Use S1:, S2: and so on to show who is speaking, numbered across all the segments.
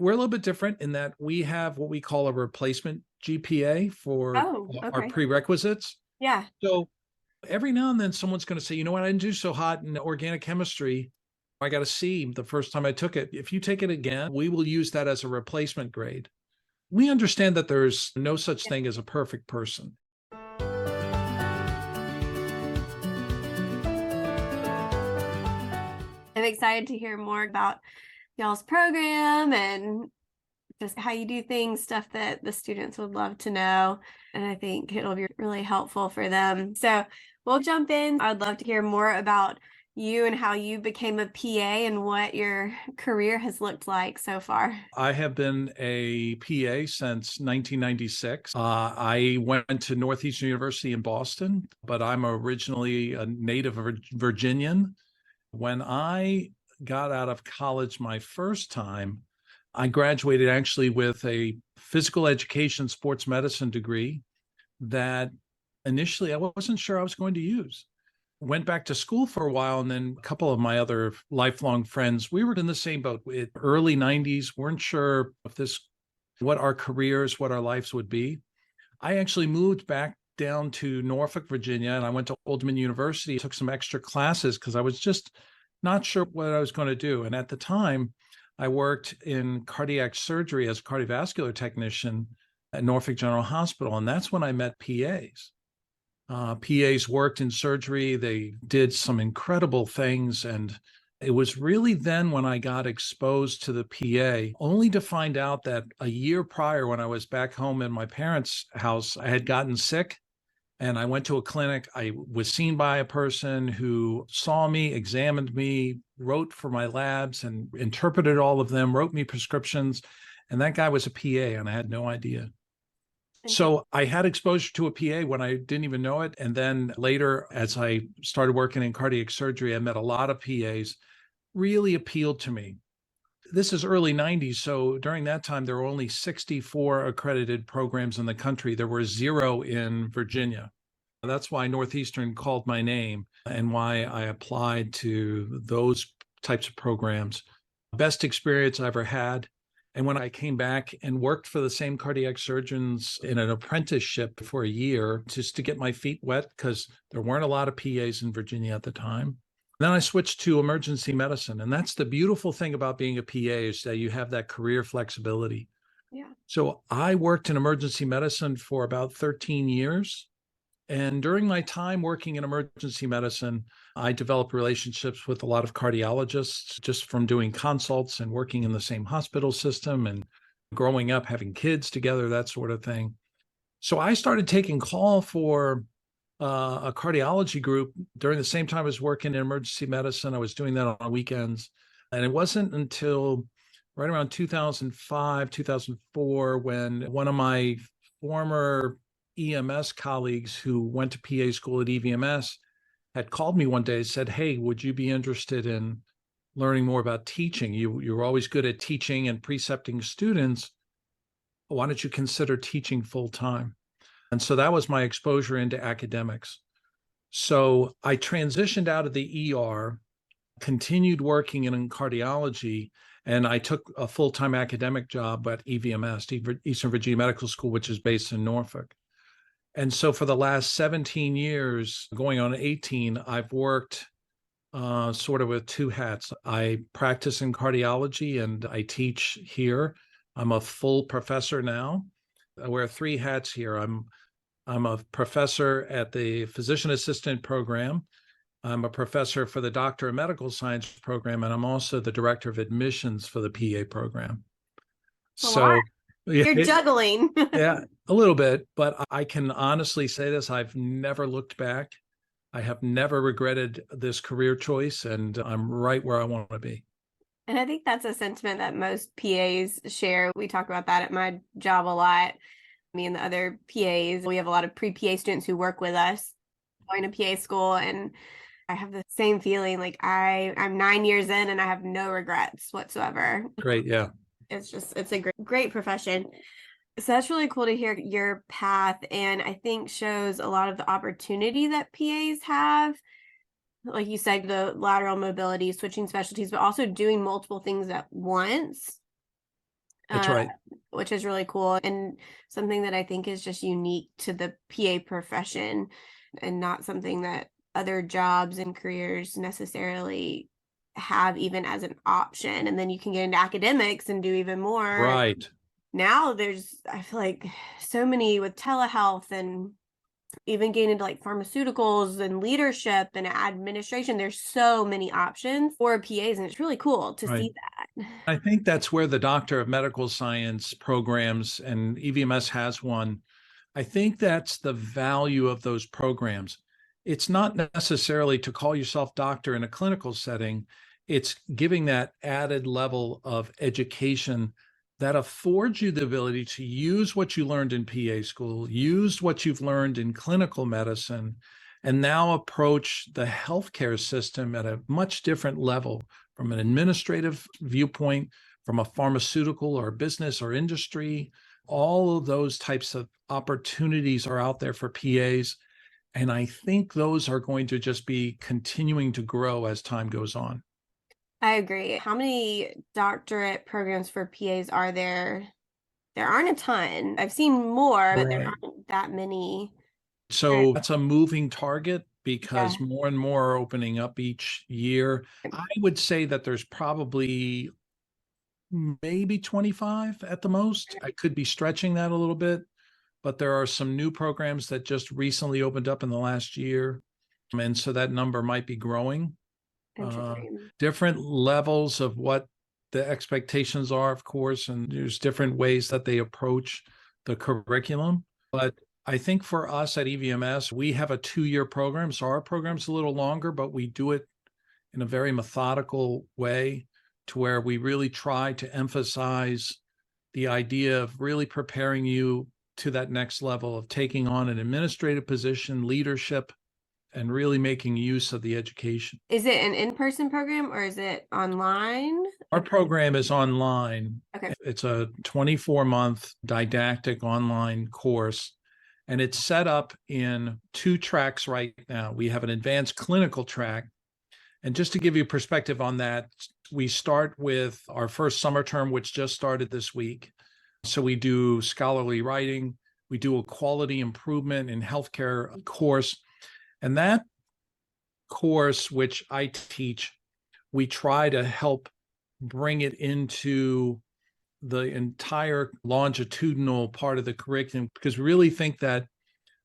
S1: We're a little bit different in that we have what we call a replacement GPA for
S2: Oh,
S1: our
S2: okay.
S1: prerequisites.
S2: Yeah.
S1: So every now and then someone's going to say, you know what, I didn't do so hot in organic chemistry. I got a C the first time I took it. If you take it again, we will use that as a replacement grade. We understand that there's no such thing as a perfect person.
S2: I'm excited to hear more about y'all's program and just how you do things, stuff that the students would love to know. And I think it'll be really helpful for them. So we'll jump in. I'd love to hear more about you and how you became a PA and what your career has looked like so far.
S1: I have been a PA since 1996. I went to Northeastern University in Boston, but I'm originally a native Virginian. When I got out of college my first time, I graduated actually with a physical education sports medicine degree that initially I wasn't sure I was going to use. Went back to school for a while, and then a couple of my other lifelong friends, we were in the same boat. Early 90s, weren't sure if what our careers, what our lives would be. I actually moved back down to Norfolk, Virginia, and I went to Old Dominion University, took some extra classes because I was just not sure what I was going to do. And at the time, I worked in cardiac surgery as a cardiovascular technician at Norfolk General Hospital, and that's when I met PAs. PAs worked in surgery. They did some incredible things. And it was really then when I got exposed to the PA, only to find out that a year prior, when I was back home in my parents' house, I had gotten sick. And I went to a clinic. I was seen by a person who saw me, examined me, wrote for my labs and interpreted all of them, wrote me prescriptions. And that guy was a PA, and I had no idea. So I had exposure to a PA when I didn't even know it. And then later, as I started working in cardiac surgery, I met a lot of PAs, really appealed to me. This is early 90s. So during that time, there were only 64 accredited programs in the country. There were 0 in Virginia. That's why Northeastern called my name and why I applied to those types of programs. Best experience I ever had. And when I came back and worked for the same cardiac surgeons in an apprenticeship for a year, just to get my feet wet, because there weren't a lot of PAs in Virginia at the time. Then I switched to emergency medicine. And that's the beautiful thing about being a PA, is that you have that career flexibility.
S2: Yeah.
S1: So I worked in emergency medicine for about 13 years. And during my time working in emergency medicine, I developed relationships with a lot of cardiologists just from doing consults and working in the same hospital system and growing up, having kids together, that sort of thing. So I started taking call for a cardiology group during the same time I was working in emergency medicine. I was doing that on weekends. And it wasn't until right around 2005, 2004, when one of my former EMS colleagues who went to PA school at EVMS had called me one day and said, "Hey, would you be interested in learning more about teaching? You're always good at teaching and precepting students. Why don't you consider teaching full time?" And so that was my exposure into academics. So I transitioned out of the ER, continued working in cardiology, and I took a full-time academic job at EVMS, Eastern Virginia Medical School, which is based in Norfolk. And so for the last 17 years, going on 18, I've worked sort of with 2 hats. I practice in cardiology and I teach here. I'm a full professor now. I wear 3 hats here. I'm a professor at the physician assistant program. I'm a professor for the Doctor of Medical Science program, and I'm also the director of admissions for the PA program.
S2: A lot.
S1: So yeah,
S2: You're juggling.
S1: yeah, a little bit, but I can honestly say this: I've never looked back. I have never regretted this career choice, and I'm right where I want to be.
S2: And I think that's a sentiment that most PAs share. We talk about that at my job a lot. Me and the other PAs, we have a lot of pre-PA students who work with us going to PA school, and I have the same feeling. Like I'm 9 years in and I have no regrets whatsoever.
S1: Great, yeah.
S2: It's a great profession. So that's really cool to hear your path, and I think shows a lot of the opportunity that PAs have. Like you said, the lateral mobility, switching specialties, but also doing multiple things at once.
S1: That's
S2: uh,
S1: right.
S2: which is really cool and something that I think is just unique to the PA profession and not something that other jobs and careers necessarily have even as an option. And then you can get into academics and do even more.
S1: Right.
S2: Now I feel like so many with telehealth and even getting into like pharmaceuticals and leadership and administration, there's so many options for PAs, and it's really cool to
S1: Right.
S2: see that.
S1: I think that's where the Doctor of Medical Science programs, and EVMS has one. I think that's the value of those programs. It's not necessarily to call yourself doctor in a clinical setting. It's giving that added level of education that affords you the ability to use what you learned in PA school, use what you've learned in clinical medicine, and now approach the healthcare system at a much different level from an administrative viewpoint, from a pharmaceutical or business or industry. All of those types of opportunities are out there for PAs. And I think those are going to just be continuing to grow as time goes on.
S2: I agree. How many doctorate programs for PAs are there? There aren't a ton. I've seen more, but there
S1: Right.
S2: aren't that many.
S1: So that's a moving target
S2: Yeah.
S1: because more and more are opening up each year. I would say that there's probably maybe 25 at the most. I could be stretching that a little bit, but there are some new programs that just recently opened up in the last year. And so that number might be growing.
S2: Interesting.
S1: Different levels of what the expectations are, of course, and there's different ways that they approach the curriculum. But I think for us at EVMS, we have a 2-year program. So our program's a little longer, but we do it in a very methodical way to where we really try to emphasize the idea of really preparing you to that next level of taking on an administrative position, leadership, and really making use of the education.
S2: Is it an in-person program or is it online?
S1: Our program is online.
S2: Okay.
S1: It's a 24-month didactic online course, and it's set up in 2 tracks right now. We have an advanced clinical track. And just to give you perspective on that, we start with our first summer term, which just started this week. So we do scholarly writing, we do a quality improvement in healthcare course. And that course, which I teach, we try to help bring it into the entire longitudinal part of the curriculum, because we really think that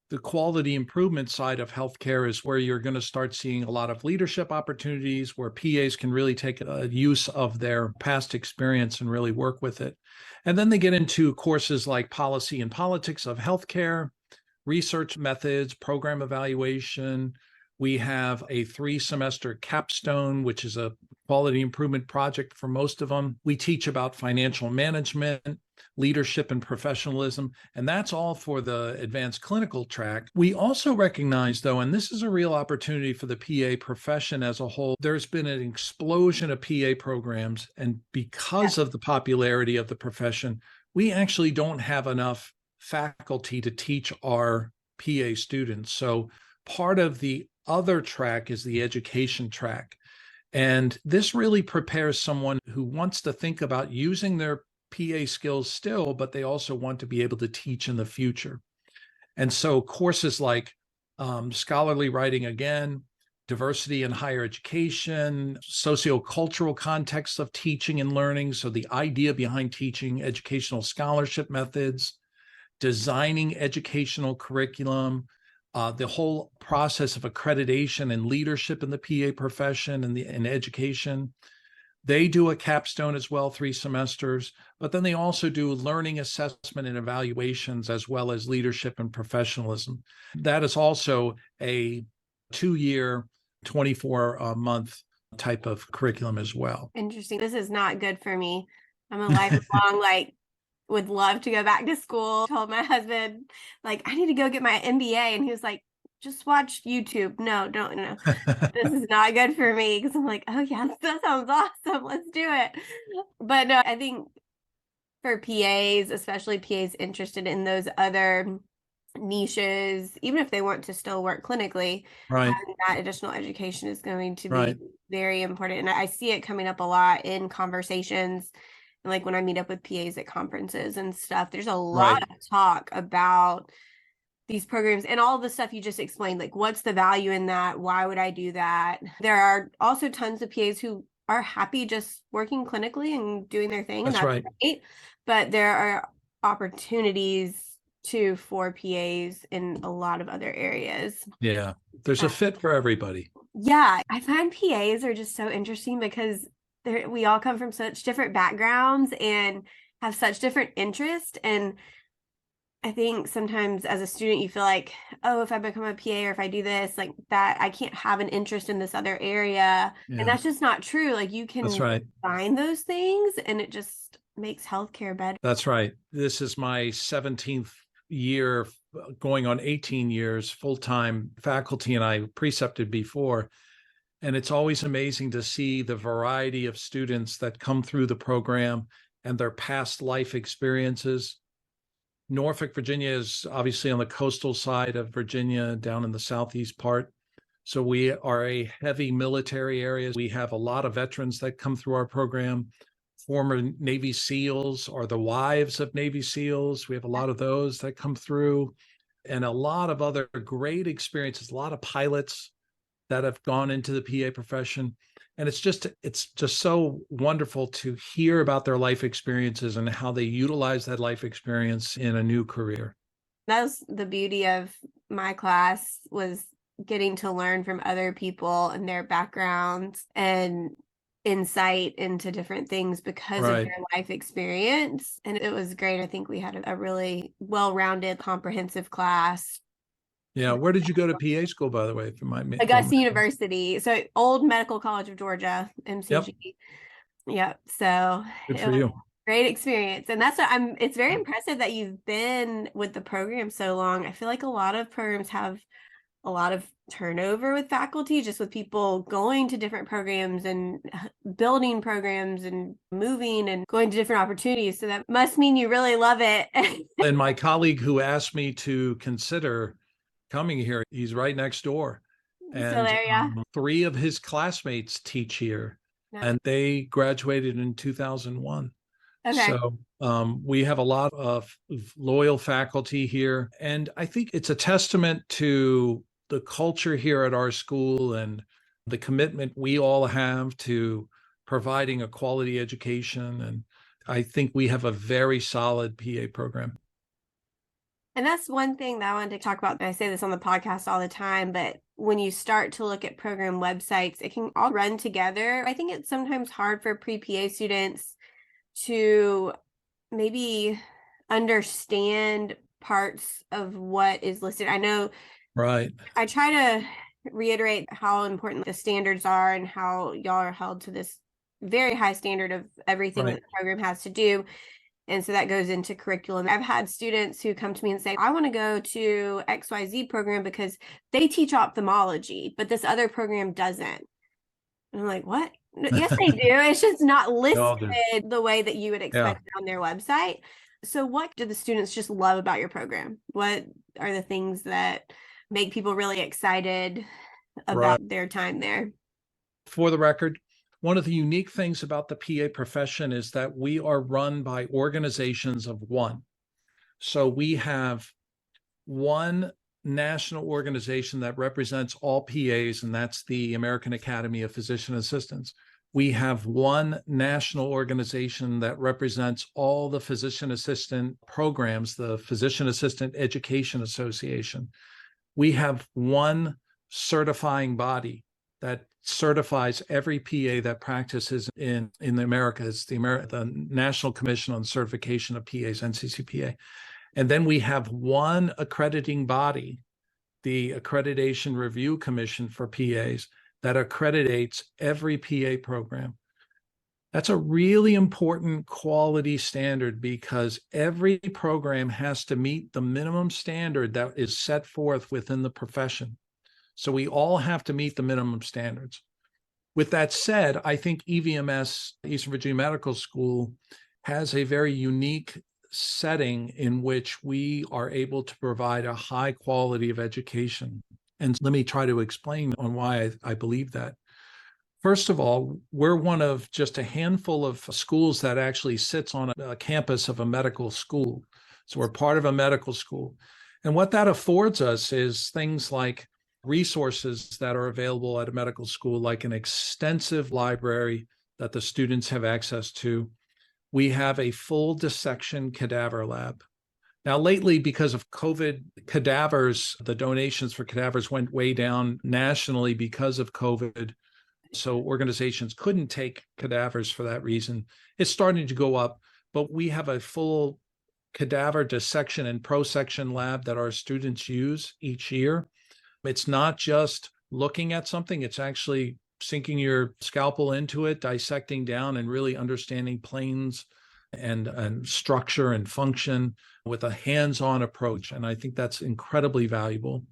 S1: the quality improvement side of healthcare is where you're going to start seeing a lot of leadership opportunities, where PAs can really take a use of their past experience and really work with it. And then they get into courses like policy and politics of healthcare, research methods, program evaluation. We have a 3-semester capstone, which is a quality improvement project for most of them. We teach about financial management, leadership, and professionalism, and that's all for the advanced clinical track. We also recognize, though, and this is a real opportunity for the PA profession as a whole, there's been an explosion of PA programs, and because of the popularity of the profession, we actually don't have enough faculty to teach our PA students. So part of the other track is the education track. And this really prepares someone who wants to think about using their PA skills still, but they also want to be able to teach in the future. And so courses like scholarly writing again, diversity in higher education, sociocultural context of teaching and learning. So the idea behind teaching, educational scholarship methods, designing educational curriculum, the whole process of accreditation and leadership in the PA profession and in education. They do a capstone as well, 3 semesters, but then they also do learning assessment and evaluations as well as leadership and professionalism. That is also a 2-year, 24-month type of curriculum as well.
S2: Interesting. This is not good for me. I'm a lifelong, would love to go back to school. Told my husband, I need to go get my MBA. And he was like, just watch YouTube. No, don't, no. This is not good for me. Because I'm like, oh yeah, that sounds awesome. Let's do it. But no, I think for PAs, especially PAs interested in those other niches, even if they want to still work clinically,
S1: Right.
S2: having that additional education is going to be
S1: Right.
S2: very important. And I see it coming up a lot in conversations like when I meet up with PAs at conferences and stuff, there's a
S1: Right.
S2: lot of talk about these programs and all the stuff you just explained, like what's the value in that? Why would I do that? There are also tons of PAs who are happy just working clinically and doing their thing, and
S1: That's
S2: that's
S1: right.
S2: great. But there are opportunities too for PAs in a lot of other areas.
S1: Yeah. There's a fit for everybody.
S2: Yeah, I find PAs are just so interesting because we all come from such different backgrounds and have such different interests. And I think sometimes as a student, you feel like, oh, if I become a PA or if I do this, like that, I can't have an interest in this other area. And
S1: Yeah.
S2: that's just not true. Like you
S1: That's
S2: can
S1: right.
S2: find those things and it just makes healthcare better.
S1: That's right. This is my 17th year, going on 18 years, full-time faculty, and I precepted before. And it's always amazing to see the variety of students that come through the program and their past life experiences. Norfolk, Virginia is obviously on the coastal side of Virginia, down in the southeast part. So we are a heavy military area. We have a lot of veterans that come through our program. Former Navy SEALs or the wives of Navy SEALs. We have a lot of those that come through, and a lot of other great experiences, a lot of pilots that have gone into the PA profession. And it's just so wonderful to hear about their life experiences and how they utilize that life experience in a new career.
S2: That was the beauty of my class, was getting to learn from other people and their backgrounds and insight into different things because of
S1: Right.
S2: their life experience. And it was great. I think we had a really well-rounded, comprehensive class.
S1: Yeah. Where did you go to PA school, by the way, if you mind me?
S2: Augusta University, so Old Medical College of Georgia,
S1: Yep.
S2: MCG. Yep. So
S1: Good
S2: it
S1: for
S2: was
S1: you.
S2: a great experience. And that's what it's very impressive that you've been with the program so long. I feel like a lot of programs have a lot of turnover with faculty, just with people going to different programs and building programs and moving and going to different opportunities. So that must mean you really love it.
S1: And my colleague who asked me to consider coming here, he's right next door.
S2: So
S1: And
S2: there, yeah.
S1: 3 of his classmates teach here,
S2: No.
S1: and they graduated in 2001.
S2: Okay.
S1: So we have a lot of loyal faculty here. And I think it's a testament to the culture here at our school and the commitment we all have to providing a quality education. And I think we have a very solid PA program.
S2: And that's one thing that I wanted to talk about. I say this on the podcast all the time, but when you start to look at program websites, it can all run together. I think it's sometimes hard for pre-PA students to maybe understand parts of what is listed. I know
S1: Right.
S2: I try to reiterate how important the standards are and how y'all are held to this very high standard of everything that the program has to do. And so that goes into curriculum. I've had students who come to me and say, I want to go to XYZ program because they teach ophthalmology, but this other program doesn't. And I'm like, what? Yes, they do. It's just not listed the way that you would expect it on their website. So what do the students just love about your program? What are the things that make people really excited about their time there?
S1: For the record, one of the unique things about the PA profession is that we are run by organizations of one. So we have one national organization that represents all PAs, and that's the American Academy of Physician Assistants. We have one national organization that represents all the physician assistant programs, the Physician Assistant Education Association. We have one certifying body that certifies every PA that practices in the Americas, the National Commission on Certification of PAs, NCCPA. And then we have one accrediting body, the Accreditation Review Commission for PAs, that accreditates every PA program. That's a really important quality standard because every program has to meet the minimum standard that is set forth within the profession. So we all have to meet the minimum standards. With that said, I think EVMS, Eastern Virginia Medical School, has a very unique setting in which we are able to provide a high quality of education. And let me try to explain on why I believe that. First of all, we're one of just a handful of schools that actually sits on a campus of a medical school. So we're part of a medical school. And what that affords us is things like resources that are available at a medical school, like an extensive library that the students have access to. We have a full dissection cadaver lab. Now, lately, because of COVID, cadavers, the donations for cadavers went way down nationally because of COVID. So organizations couldn't take cadavers for that reason. It's starting to go up, but we have a full cadaver dissection and prosection lab that our students use each year. It's not just looking at something, it's actually sinking your scalpel into it, dissecting down, and really understanding planes and structure and function with a hands-on approach. And I think that's incredibly valuable.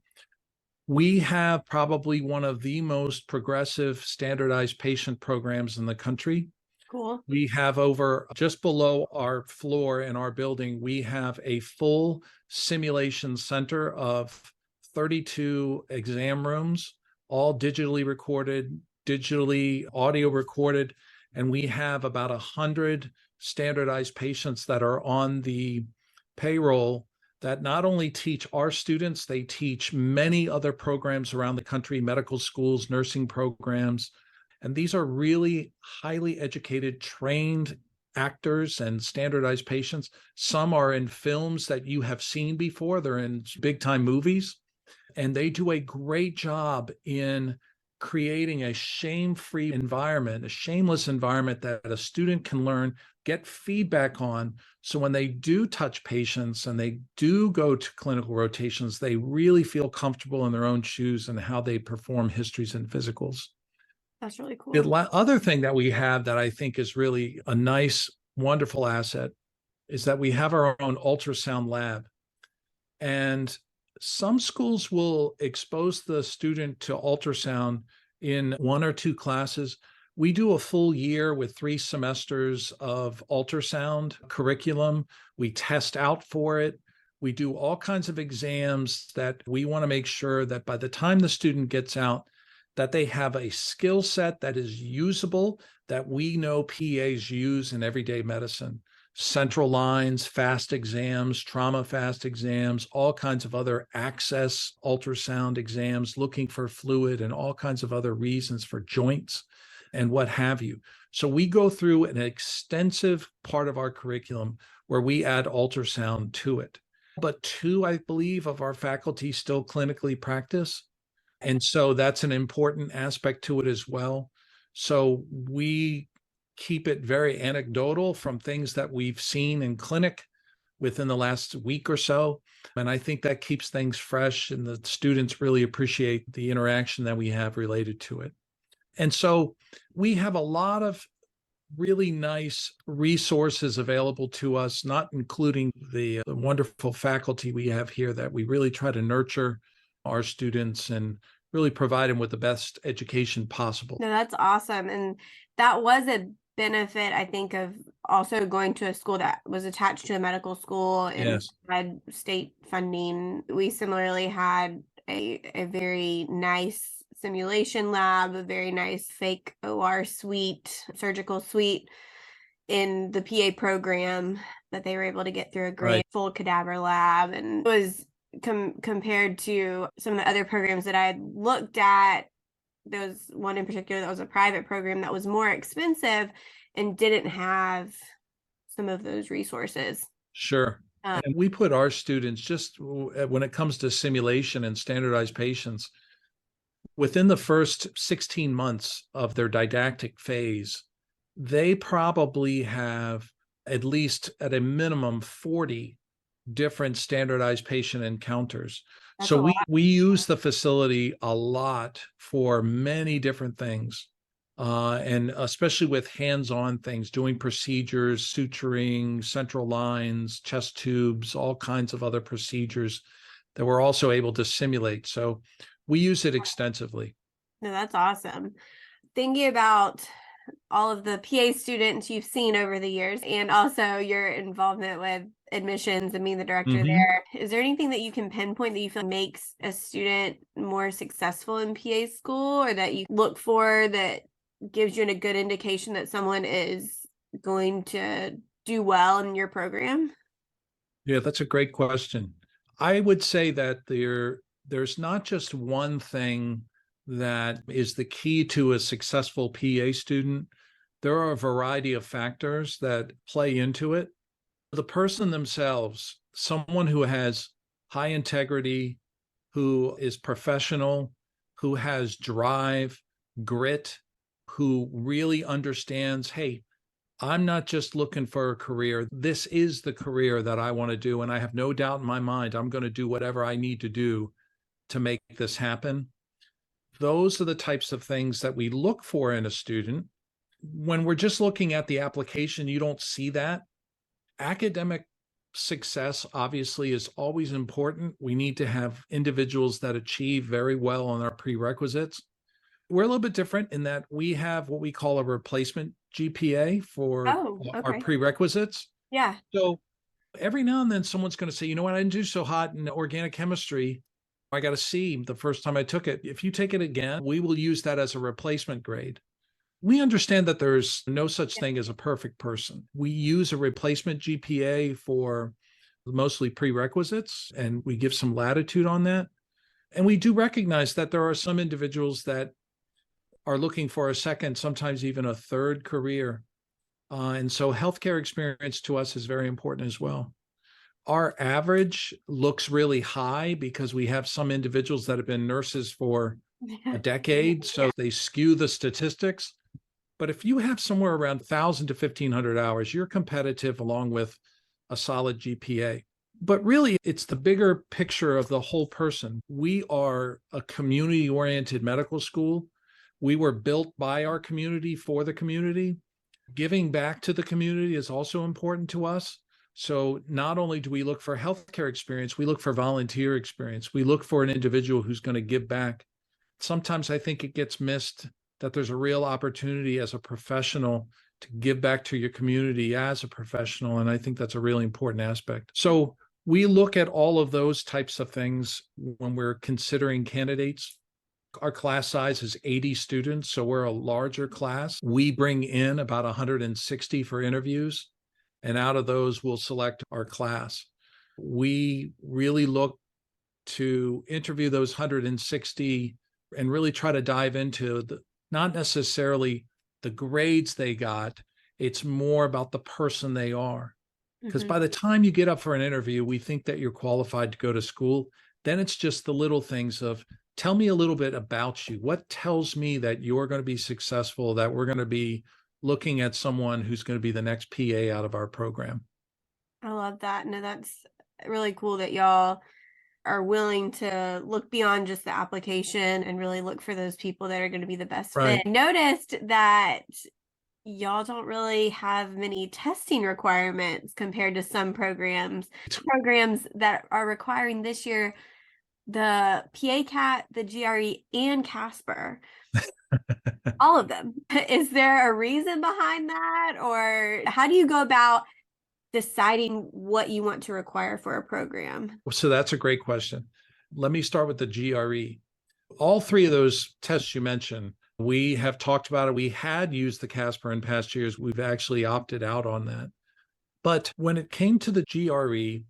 S1: We have probably one of the most progressive standardized patient programs in the country.
S2: Cool.
S1: We have over just below our floor in our building, we have a full simulation center of 32 exam rooms, all digitally recorded, digitally audio recorded. And we have about 100 standardized patients that are on the payroll that not only teach our students, they teach many other programs around the country, medical schools, nursing programs. And these are really highly educated, trained actors and standardized patients. Some are in films that you have seen before. They're in big time movies, and they do a great job in creating a shame-free environment, a shameless environment that a student can learn, get feedback on. So when they do touch patients and they do go to clinical rotations, they really feel comfortable in their own shoes and how they perform histories and physicals.
S2: That's really cool.
S1: The other thing that we have that I think is really a nice, wonderful asset is that we have our own ultrasound lab. And some schools will expose the student to ultrasound in 1 or 2 classes. We do a full year with 3 semesters of ultrasound curriculum. We test out for it. We do all kinds of exams that we want to make sure that by the time the student gets out, that they have a skill set that is usable, that we know PAs use in everyday medicine. Central lines, fast exams, trauma fast exams, all kinds of other access ultrasound exams, looking for fluid and all kinds of other reasons for joints and what have you. So we go through an extensive part of our curriculum where we add ultrasound to it. But 2, I believe, of our faculty still clinically practice. And so that's an important aspect to it as well. So we keep it very anecdotal from things that we've seen in clinic within the last week or so. And I think that keeps things fresh, and the students really appreciate the interaction that we have related to it. And so we have a lot of really nice resources available to us, not including the wonderful faculty we have here that we really try to nurture our students and really provide them with the best education possible.
S2: No, that's awesome. And that was a benefit, I think, of also going to a school that was attached to a medical school and
S1: Yes.
S2: had state funding. We similarly had a very nice simulation lab, a very nice fake OR suite, surgical suite in the PA program that they were able to get through a great full cadaver lab. And it was compared to some of the other programs that I had looked at, there was one in particular that was a private program that was more expensive and didn't have some of those resources.
S1: Sure. And we put our students, just when it comes to simulation and standardized patients, within the first 16 months of their didactic phase, they probably have at least at a minimum 40 different standardized patient encounters.
S2: That's
S1: So we use the facility a lot for many different things, and especially with hands-on things, doing procedures, suturing, central lines, chest tubes, all kinds of other procedures that we're also able to simulate. So we use it extensively.
S2: No, that's awesome. Thinking about all of the PA students you've seen over the years and also your involvement with admissions and being the director there, is there anything that you can pinpoint that you feel makes a student more successful in PA school, or that you look for that gives you a good indication that someone is going to do well in your program?
S1: Yeah, that's a great question. I would say that there's not just one thing that is the key to a successful PA student. There are a variety of factors that play into it. The person themselves, someone who has high integrity, who is professional, who has drive, grit, who really understands, hey, I'm not just looking for a career. This is the career that I want to do. And I have no doubt in my mind, I'm going to do whatever I need to do to make this happen. Those are the types of things that we look for in a student. When we're just looking at the application, you don't see that. Academic success obviously is always important. We need to have individuals that achieve very well on our prerequisites. We're a little bit different in that we have what we call a replacement GPA for
S2: Oh,
S1: our
S2: okay.
S1: prerequisites.
S2: Yeah.
S1: So every now and then someone's going to say, you know what, I didn't do so hot in organic chemistry. I got a C the first time I took it. If you take it again, we will use that as a replacement grade. We understand that there's no such thing as a perfect person. We use a replacement GPA for mostly prerequisites, and we give some latitude on that. And we do recognize that there are some individuals that are looking for a second, sometimes even a third career. And so healthcare experience to us is very important as well. Our average looks really high because we have some individuals that have been nurses for a decade, so they skew the statistics. But if you have somewhere around 1,000 to 1,500 hours, you're competitive along with a solid GPA. But really, it's the bigger picture of the whole person. We are a community-oriented medical school. We were built by our community for the community. Giving back to the community is also important to us. So not only do we look for healthcare experience, we look for volunteer experience. We look for an individual who's going to give back. Sometimes I think it gets missed that there's a real opportunity as a professional to give back to your community as a professional. And I think that's a really important aspect. So we look at all of those types of things when we're considering candidates. Our class size is 80 students, so we're a larger class. We bring in about 160 for interviews, and out of those, we'll select our class. We really look to interview those 160 and really try to dive into not necessarily the grades they got. It's more about the person they are. Because by the time you get up for an interview, we think that you're qualified to go to school. Then it's just the little things of, tell me a little bit about you. What tells me that you're going to be successful, that we're going to be looking at someone who's going to be the next PA out of our program?
S2: I love that. No, that's really cool that y'all are willing to look beyond just the application and really look for those people that are going to be the best fit. I noticed that y'all don't really have many testing requirements compared to some programs that are requiring this year the PA-CAT, the GRE, and Casper. All of them. Is there a reason behind that, or how do you go about deciding what you want to require for a program?
S1: So that's a great question. Let me start with the GRE. All three of those tests you mentioned, we have talked about it. We had used the Casper in past years. We've actually opted out on that. But when it came to the GRE,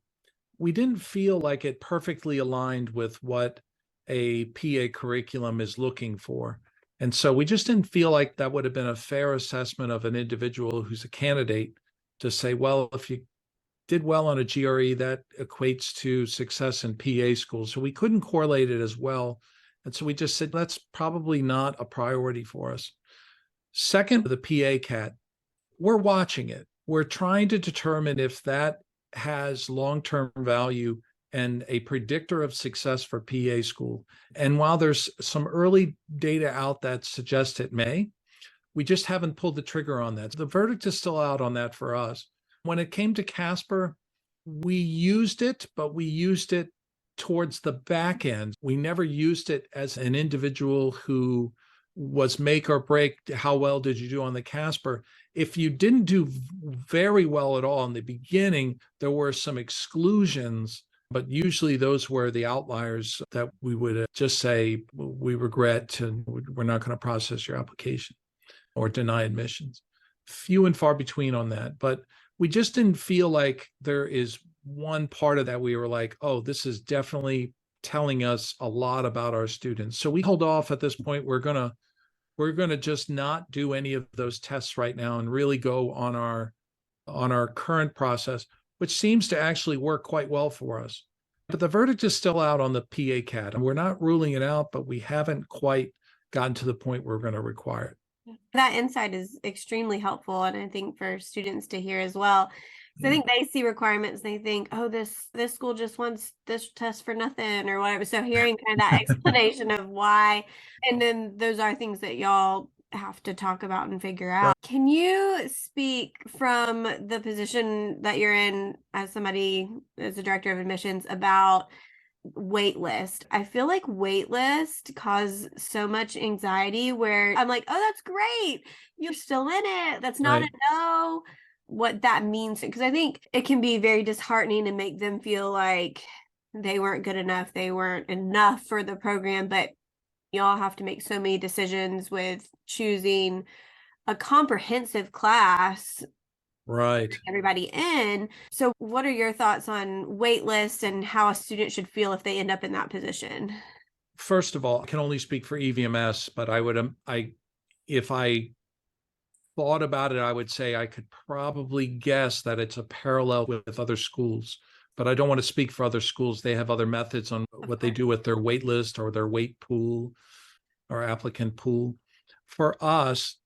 S1: we didn't feel like it perfectly aligned with what a PA curriculum is looking for. And so we just didn't feel like that would have been a fair assessment of an individual who's a candidate to say, well, if you did well on a GRE, that equates to success in PA school. So we couldn't correlate it as well. And so we just said, that's probably not a priority for us. Second, the PA-CAT, we're watching it. We're trying to determine if that has long-term value and a predictor of success for PA school. And while there's some early data out that suggests it may, we just haven't pulled the trigger on that. The verdict is still out on that for us. When it came to Casper, we used it, but we used it towards the back end. We never used it as an individual who was make or break. How well did you do on the Casper? If you didn't do very well at all in the beginning, there were some exclusions, but usually those were the outliers that we would just say, we regret and we're not going to process your application. or deny admissions. Few and far between on that. But we just didn't feel like there is one part of that we were like, oh, this is definitely telling us a lot about our students. So we hold off at this point. We're gonna just not do any of those tests right now and really go on our current process, which seems to actually work quite well for us. But the verdict is still out on the PA CAT, and we're not ruling it out, but we haven't quite gotten to the point where we're going to require it.
S2: That insight is extremely helpful, and I think for students to hear as well. So I think they see requirements, they think, oh, this school just wants this test for nothing or whatever. So hearing kind of that explanation of why, and then those are things that y'all have to talk about and figure out. Right. Can you speak from the position that you're in as somebody, as a director of admissions, about waitlist? I feel like waitlist cause so much anxiety where I'm like, oh, that's great, you're still in it, that's not right. A no. What that means, because I think it can be very disheartening and make them feel like they weren't good enough, they weren't enough for the program. But y'all have to make so many decisions with choosing a comprehensive class,
S1: right,
S2: everybody in. So what are your thoughts on waitlist and how a student should feel if they end up in that position?
S1: First of all, I can only speak for EVMS, but if I thought about it, I would say I could probably guess that it's a parallel with other schools, but I don't want to speak for other schools. They have other methods on what they do with their wait list or their wait pool or applicant pool. For us,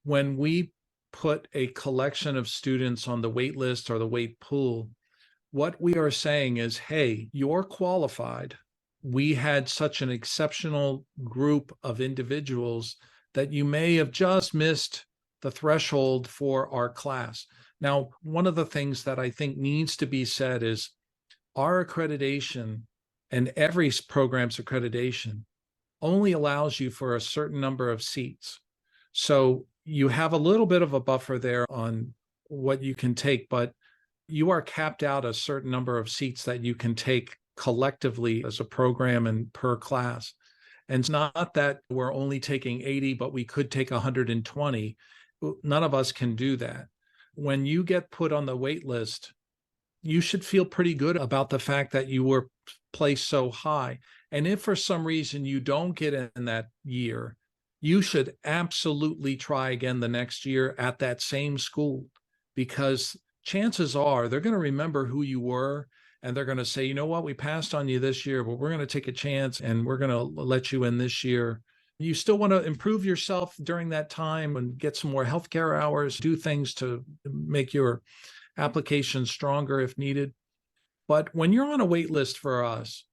S1: when we put a collection of students on the wait list or the wait pool, what we are saying is, hey, you're qualified. We had such an exceptional group of individuals that you may have just missed the threshold for our class. Now, one of the things that I think needs to be said is our accreditation and every program's accreditation only allows you for a certain number of seats. So you have a little bit of a buffer there on what you can take, but you are capped out a certain number of seats that you can take collectively as a program and per class. And it's not that we're only taking 80, but we could take 120. None of us can do that. When you get put on the wait list, you should feel pretty good about the fact that you were placed so high. And if for some reason you don't get in that year, you should absolutely try again the next year at that same school, because chances are they're going to remember who you were, and they're going to say, you know what, we passed on you this year, but we're going to take a chance and we're going to let you in this year. You still want to improve yourself during that time and get some more healthcare hours, do things to make your application stronger if needed. But when you're on a wait list for us,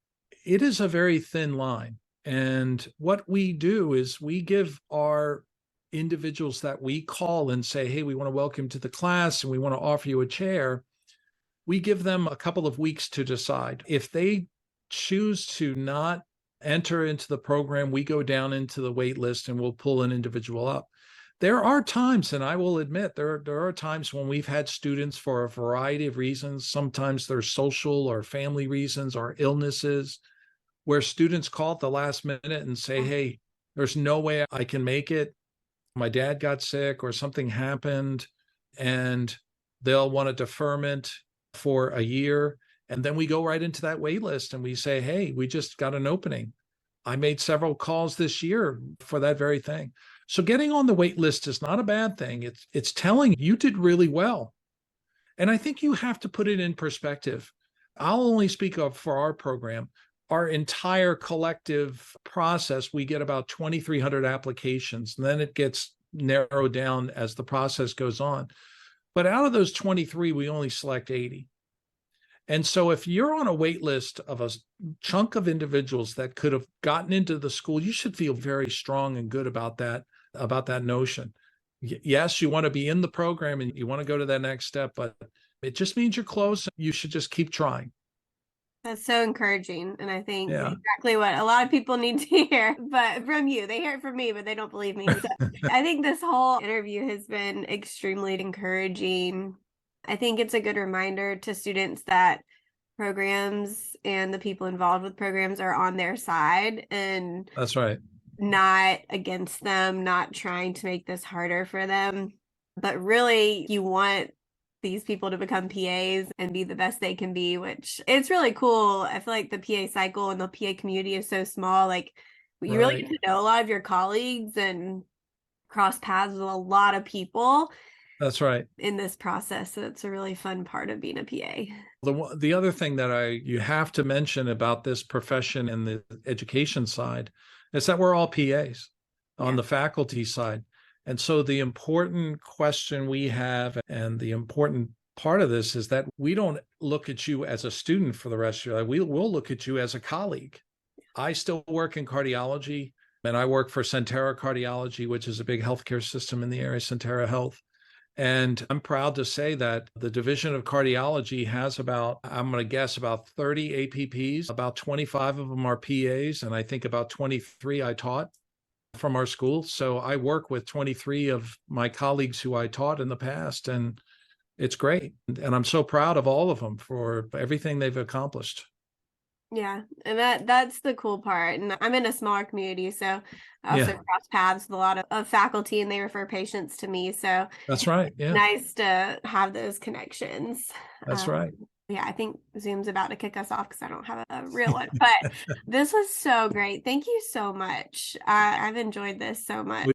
S1: it is a very thin line. And what we do is we give our individuals that we call and say, hey, we want to welcome you to the class and we want to offer you a chair. We give them a couple of weeks to decide. If they choose to not enter into the program, we go down into the wait list and we'll pull an individual up. There are times, and I will admit, there are times when we've had students for a variety of reasons. Sometimes there's social or family reasons or illnesses, where students call at the last minute and say, hey, there's no way I can make it. My dad got sick or something happened, and they'll want a deferment for a year. And then we go right into that wait list and we say, hey, we just got an opening. I made several calls this year for that very thing. So getting on the wait list is not a bad thing. It's telling you did really well. And I think you have to put it in perspective. I'll only speak of for our program. Our entire collective process, we get about 2,300 applications, and then it gets narrowed down as the process goes on. But out of those 23, we only select 80. And so if you're on a wait list of a chunk of individuals that could have gotten into the school, you should feel very strong and good about that notion. Yes, you want to be in the program and you want to go to that next step, but it just means you're close. You should just keep trying.
S2: That's so encouraging. And I think exactly what a lot of people need to hear, but from you, they hear it from me, but they don't believe me. So I think this whole interview has been extremely encouraging. I think it's a good reminder to students that programs and the people involved with programs are on their side. And
S1: that's right.
S2: not against them, not trying to make this harder for them, but really you want these people to become PAs and be the best they can be, which it's really cool. I feel like the PA cycle and the PA community is so small. Like you really
S1: Right.
S2: get to know a lot of your colleagues and cross paths with a lot of people
S1: That's right.
S2: in this process. So it's a really fun part of being a PA.
S1: The other thing that you have to mention about this profession and the education side is that we're all PAs on
S2: Yeah.
S1: the faculty side. And so the important question we have and the important part of this is that we don't look at you as a student for the rest of your life. We'll look at you as a colleague. I still work in cardiology, and I work for Centera Cardiology, which is a big healthcare system in the area, Centera Health. And I'm proud to say that the Division of Cardiology has about, I'm going to guess, about 30 APPs. About 25 of them are PAs, and I think about 23 I taught from our school. So I work with 23 of my colleagues who I taught in the past, and it's great. And I'm so proud of all of them for everything they've accomplished.
S2: Yeah, and that's the cool part. And I'm in a smaller community, so I also
S1: Yeah,
S2: cross paths with a lot of faculty, and they refer patients to me. So
S1: that's right. Yeah,
S2: nice to have those connections.
S1: that's right.
S2: Yeah, I think Zoom's about to kick us off because I don't have a real one. But this was so great. Thank you so much. I've enjoyed this so much.